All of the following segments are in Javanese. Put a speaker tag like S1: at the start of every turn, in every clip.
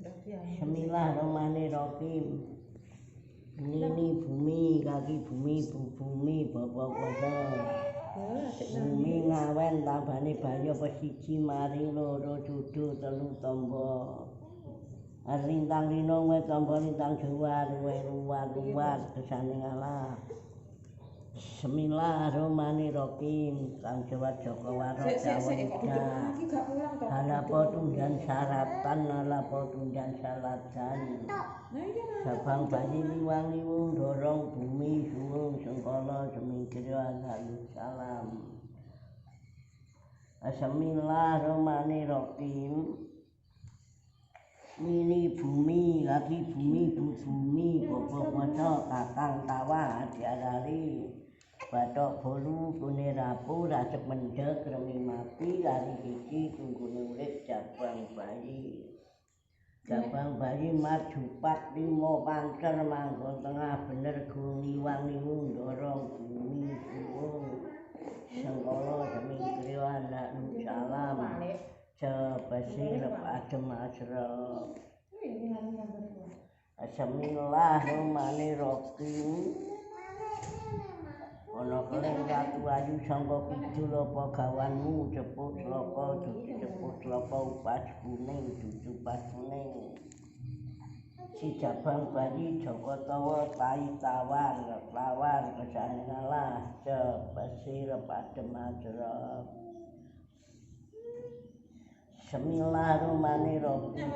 S1: Bismillahirrahmanirrahim. Ini bumi, kaki bumi, bumi, bapak kuasa. Bumi ngawen tambane banyu apa siji maring loro judu telu tombo. Rintang linung we tombo rintang Jawa luar kesane ngalah. Bismillahirrahmanirrahim. Kang Jawa Joko Waro Jawanda. Halapo tundan syaratan halapo tundan salatan. Sabang bayi liwang liwung dorong bumi suwung sengkala semingkir alaihi salam. Bismillahirrahmanirrahim. Ini bumi, lagi bumi, bumi, bapak kuasa, kakang tawa, diarari. Batok bolu, kune rapu, racek mendek, remi mati, lari gigi, tunggu nurik, jabang bayi. Jabang bayi marjupat, limo pancer, manggon tengah, bener gung liwang liwung, dorong bumi, suwung. Sengkolo, semingkir anak salam. Basir adem asrep. Bismillahirrahmanirrahim. Ana keling watu ayu sangka kidul apa gawanmu cepuk sloka dudu cepuk sloka upas kuning dudu pas kuning. Si jabang bayi Joko Tawa tai tawar lawar kesane ngalah basir adem asrep. Bismillahirrahmanirrahim.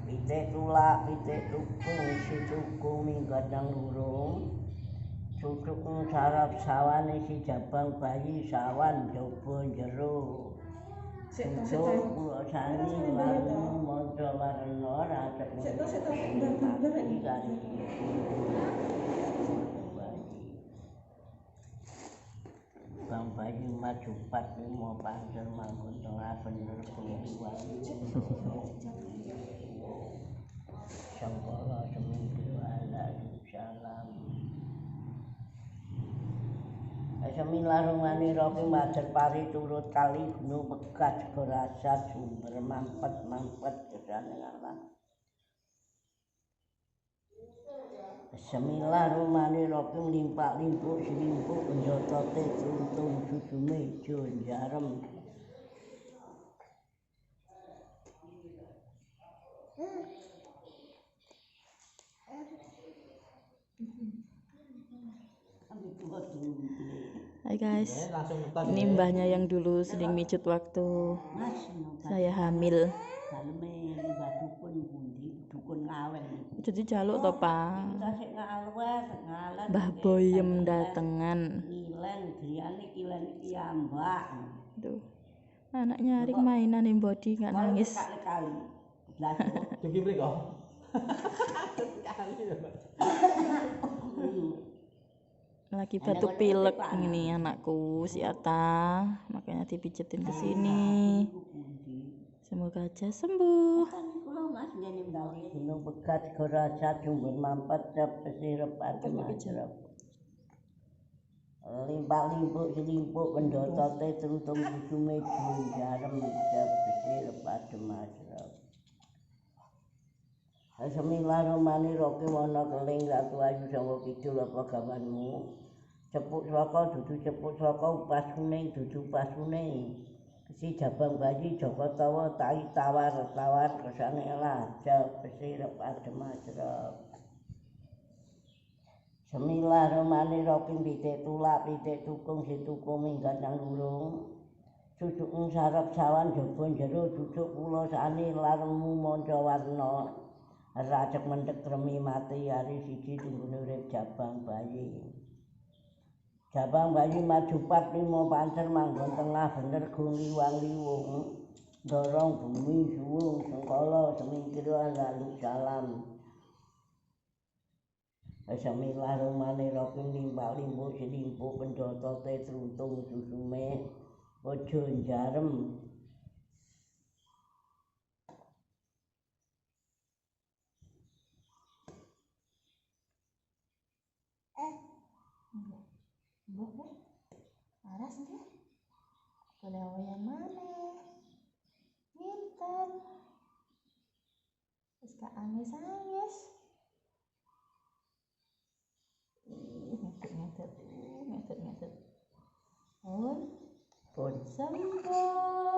S1: Pitik tulak, pitik tukung, si tukung minggat nang lurung. Cucuk sarap sawane si jabang bayi sawan jaba jero. Cucuk kula sani lalu monco warna racek mati kali. Bang bayi maju pat limo pancer manggon tengah bener keluar. Sangkala semingkir alaihi salam. Bismillahirrahmanirrahim. Majer pari turut kali gunung bekas berasa sumber mampet kesane ngalah. Bismillahirrahmanirrahim. Limpak limpuk selimpuk penjotote tuntung susume ijo jarem.
S2: Hai guys, ini mbahnya yang dulu sering micut waktu saya hamil. Jadi jaluk toh pak. Mbah Boyem datengan. Duh, anak nyari mainan yang body nggak nangis. Lagi batuk pilek ini anakku si Ata, makanya dipijetin ke sini. Semoga aja sembuh.
S1: Gunung bekas gerasa sumber mampet pesirep adem asrep. Limpak limpuk selimpuk pendotote tuntung susume jarem pesirep adem asrep. Bismillahirrahmanirrahim. Ana keling ratu ayu sangka kidul apa gawanmu. Cepuk sloka dudu cepuk sloka upas kuning dudu pas kuning. Si jabang bayi Joko Tawa tai tawar kesane ngalah pesirep adem asrep. Bismillahirrahmanirrahim. Pitik tulak pitik tukung si tukung minggat nang lurung. Cucuk sarep sawan jaba jero cucuk kula sani laremu manca warna. Racek mendek remi mati hari siji tunggune urip jabang bayi. Jabang bayi maju pat limo pancer manggon tengah bener gung liwang liwung. Dorong bumi suwung sengkala semingkir alaihi salam. Bismillahirrahmanirrahim. Limpak limpuk selimpuk pendotote truntung susume aja jarem.
S2: Aras nggih? Boleh yang mana? Pinter. Kak Amis nangis. Ngetet. Pun
S1: pun
S2: sembuh.